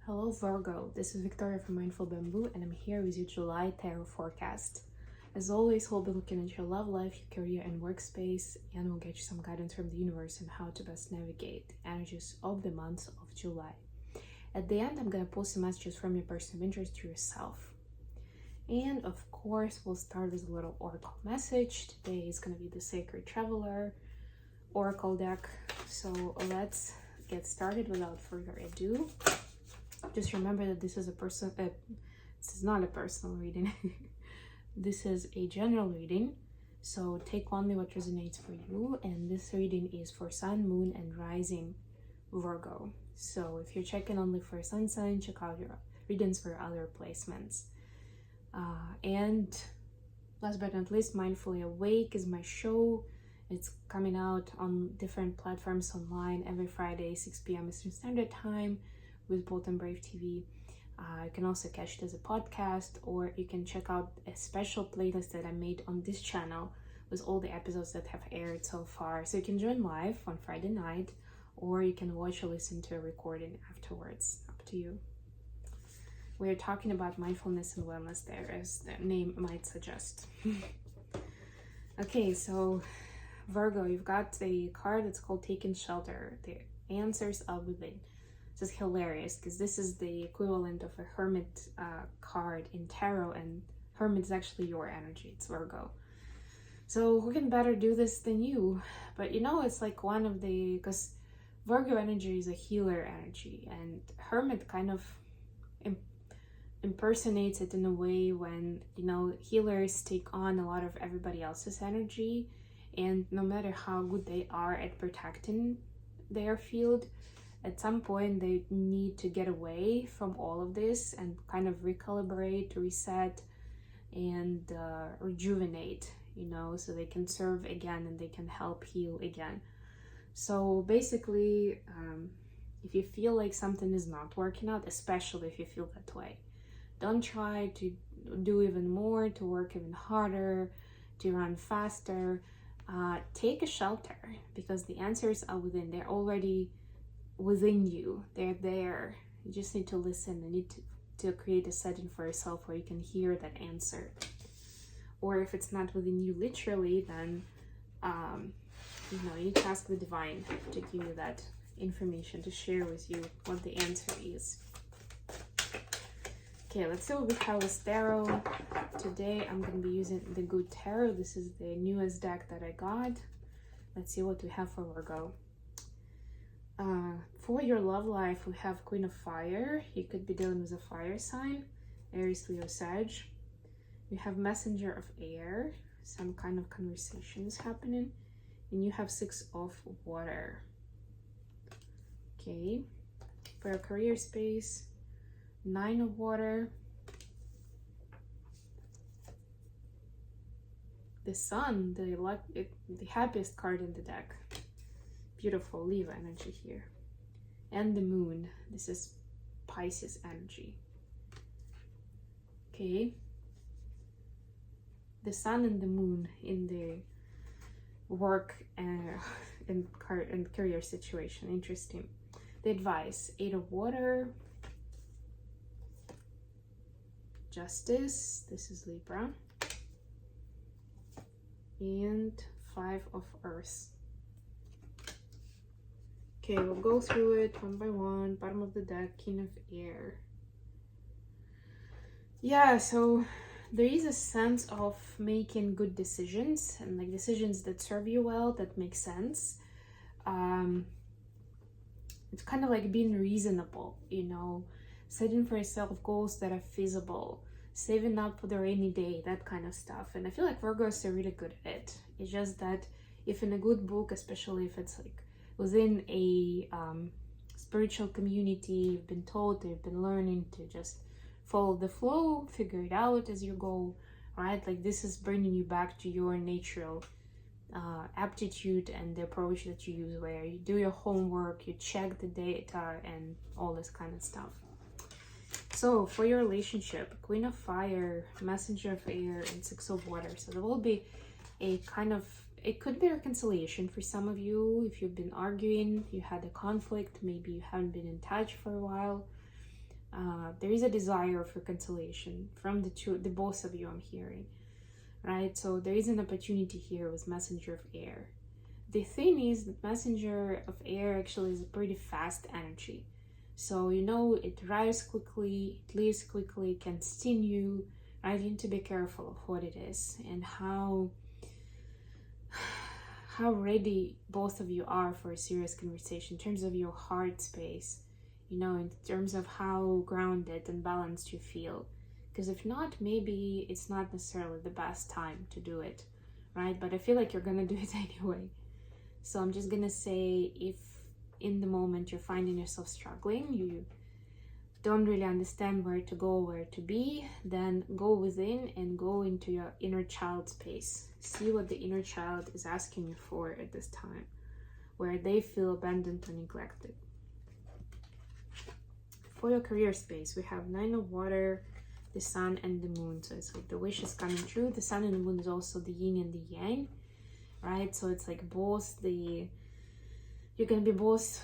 Hello Virgo, this is Victoria from Mindful Bamboo and I'm here with your July Tarot Forecast. As always, we'll be looking at your love life, your career and workspace, and we'll get you some guidance from the universe on how to best navigate the energies of the month of July. At the end, I'm going to post some messages from your person of interest to yourself. And of course, we'll start with a little oracle message. Today is going to be the Sacred Traveler Oracle deck. So let's get started without further ado. Just remember that this is this is not a personal reading. This is a general reading. So take only what resonates for you. And this reading is for Sun, Moon, and Rising Virgo. So if you're checking only for Sun sign, check out your readings for other placements. And last but not least, Mindfully Awake is my show. It's coming out on different platforms online every Friday, 6 p.m. Eastern Standard Time with Bolt and Brave TV. You can also catch it as a podcast, or you can check out a special playlist that I made on this channel with all the episodes that have aired so far. So you can join live on Friday night, or you can watch or listen to a recording afterwards. Up to you. We're talking about mindfulness and wellness there, as the name might suggest. Okay, so Virgo, you've got a card that's called Taking Shelter. The answers are within. This is hilarious because this is the equivalent of a Hermit card in tarot, and Hermit is actually your energy. It's Virgo. So who can better do this than you? But you know, it's like one of the, because Virgo energy is a healer energy, and Hermit kind of impersonates it in a way when, you know, healers take on a lot of everybody else's energy, and no matter how good they are at protecting their field, at some point they need to get away from all of this and kind of recalibrate, reset, and rejuvenate, you know, so they can serve again and they can help heal again. So basically, if you feel like something is not working out, especially if you feel that way, don't try to do even more, to work even harder, to run faster. Take a shelter, because the answers are within. They're already within you. They're there. You just need to listen. You need to create a setting for yourself where you can hear that answer. Or if it's not within you literally, then you know, you need to ask the divine to give you that information, to share with you what the answer is. Okay, let's see what we have with tarot. Today I'm going to be using the Good Tarot. This is the newest deck that I got. Let's see what we have for Virgo. For your love life, we have Queen of Fire. You could be dealing with a fire sign, Aries, Leo, Sag. You have Messenger of Air, some kind of conversation is happening. And you have Six of Water. Okay, for your career space, Nine of Water, the Sun, the happiest card in the deck. Beautiful Leo energy here. And the Moon, this is Pisces energy. Okay, the Sun and the Moon in the work and career situation. Interesting. The advice, Eight of Water, Justice, this is Libra, and Five of Earth. Okay, we'll go through it one by one. Bottom of the deck, King of Air. Yeah, so there is a sense of making good decisions, and like decisions that serve you well, that make sense. It's kind of like being reasonable, you know, setting for yourself goals that are feasible, saving up for the rainy day, that kind of stuff. And I feel like Virgos are really good at it. It's just that if in a good book, especially if it's like within a spiritual community, you've been taught, you've been learning to just follow the flow, figure it out as you go, right? Like this is bringing you back to your natural aptitude and the approach that you use, where you do your homework, you check the data and all this kind of stuff. So for your relationship, Queen of Fire, Messenger of Air, and Six of Water. So there will be a kind of, it could be reconciliation for some of you. If you've been arguing, you had a conflict, maybe you haven't been in touch for a while. There is a desire of reconciliation from the both of you, I'm hearing, right? So there is an opportunity here with Messenger of Air. The thing is that Messenger of Air actually is a pretty fast energy. So, you know, it arrives quickly, it leaves quickly, it can sting you, right? You need to be careful of what it is and how ready both of you are for a serious conversation in terms of your heart space, you know, in terms of how grounded and balanced you feel. Because if not, maybe it's not necessarily the best time to do it, right? But I feel like you're gonna do it anyway. So I'm just gonna say, if in the moment you're finding yourself struggling, you don't really understand where to go, where to be, then go within and go into your inner child space. See what the inner child is asking you for at this time, where they feel abandoned or neglected. For your career space, we have Nine of Water, the Sun, and the Moon. So it's like the wish is coming true. The Sun and the Moon is also the yin and the yang, right? So it's like both you're going to be both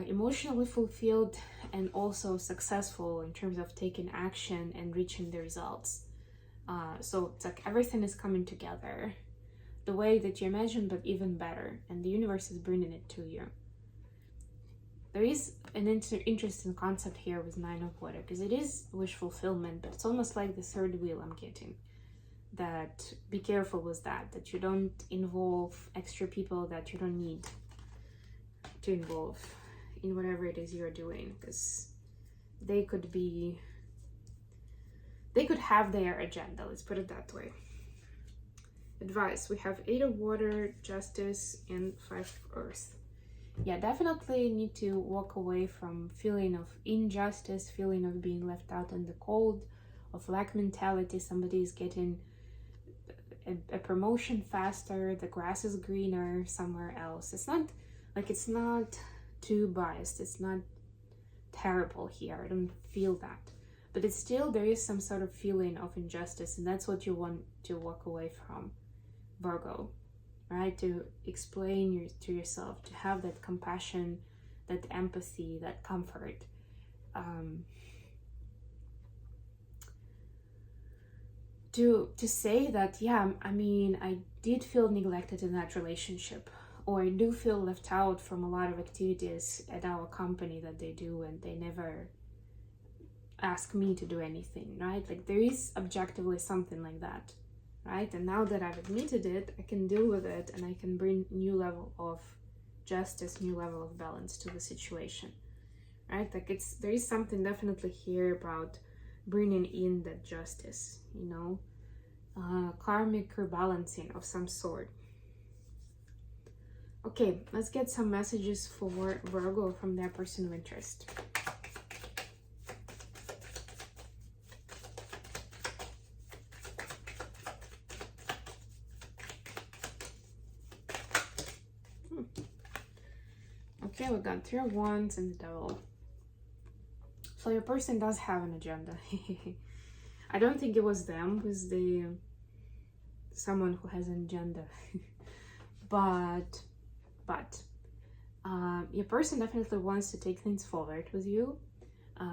emotionally fulfilled and also successful in terms of taking action and reaching the results. So it's like everything is coming together the way that you imagine, but even better. And the universe is bringing it to you. There is an interesting concept here with Nine of Water, because it is wish fulfillment, but it's almost like the third wheel I'm getting. That be careful with that you don't involve extra people that you don't need to involve in whatever it is you're doing, because they could have their agenda, let's put it that way. Advice, we have Eight of Water, Justice, and Five of Earth. Yeah, definitely need to walk away from feeling of injustice, feeling of being left out in the cold, of lack mentality. Somebody is getting a promotion faster, the grass is greener somewhere else. It's not too biased, it's not terrible here, I don't feel that, but it's still, there is some sort of feeling of injustice, and that's what you want to walk away from, Virgo, right? To explain to yourself, to have that compassion, that empathy, that comfort, to say that, yeah, I mean, I did feel neglected in that relationship, or I do feel left out from a lot of activities at our company that they do, and they never ask me to do anything, right? Like there is objectively something like that, right? And now that I've admitted it, I can deal with it, and I can bring new level of justice, new level of balance to the situation, right? Like there is something definitely here about bringing in that justice, you know, karmic rebalancing of some sort. Okay, let's get some messages for Virgo from their person of interest. Okay, we got Three of Wands and the Devil. So your person does have an agenda. I don't think it was them, it was someone who has an agenda. But your person definitely wants to take things forward with you,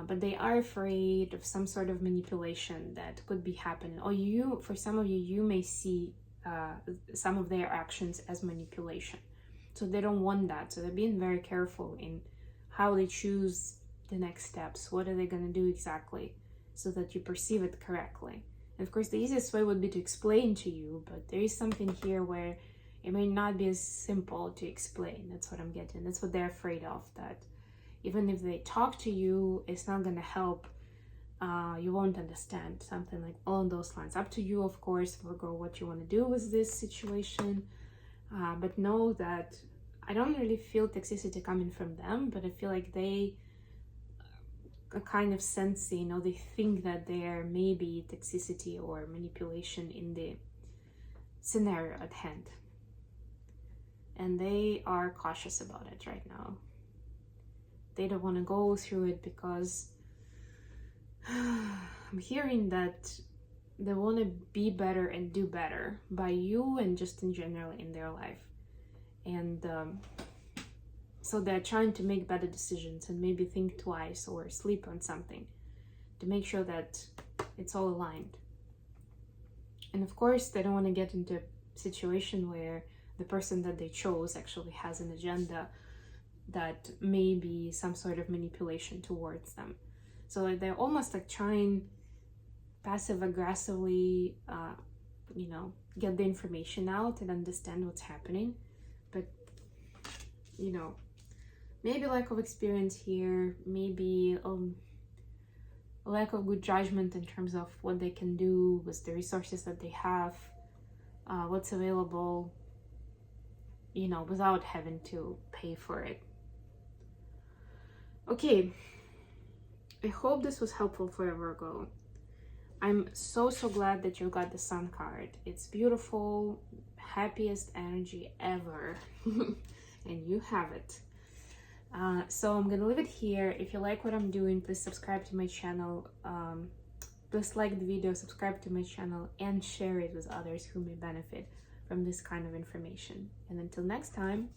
but they are afraid of some sort of manipulation that could be happening, or for some of you, you may see some of their actions as manipulation. So they don't want that. So they're being very careful in how they choose the next steps. What are they going to do exactly so that you perceive it correctly? And of course, the easiest way would be to explain to you, but there is something here where it may not be as simple to explain. That's what I'm getting. That's what they're afraid of, that even if they talk to you, it's not going to help. You won't understand, something like along those lines. Up to you, of course, Virgo, what you want to do with this situation. But know that I don't really feel toxicity coming from them, but I feel like they are kind of sensing, or they think that there may be toxicity or manipulation in the scenario at hand. And they are cautious about it right now. They don't want to go through it because I'm hearing that they want to be better and do better by you and just in general in their life. And so they're trying to make better decisions and maybe think twice or sleep on something to make sure that it's all aligned. And of course, they don't want to get into a situation where the person that they chose actually has an agenda that may be some sort of manipulation towards them. So like they're almost like trying passive aggressively, get the information out and understand what's happening. But, maybe lack of experience here, maybe a lack of good judgment in terms of what they can do with the resources that they have, what's available, without having to pay for it. Okay, I hope this was helpful for you, Virgo. I'm so glad that you got the Sun card. It's beautiful, happiest energy ever, and you have it. So I'm gonna leave it here. If you like what I'm doing, please subscribe to my channel. Please like the video, subscribe to my channel, and share it with others who may benefit from this kind of information. And until next time,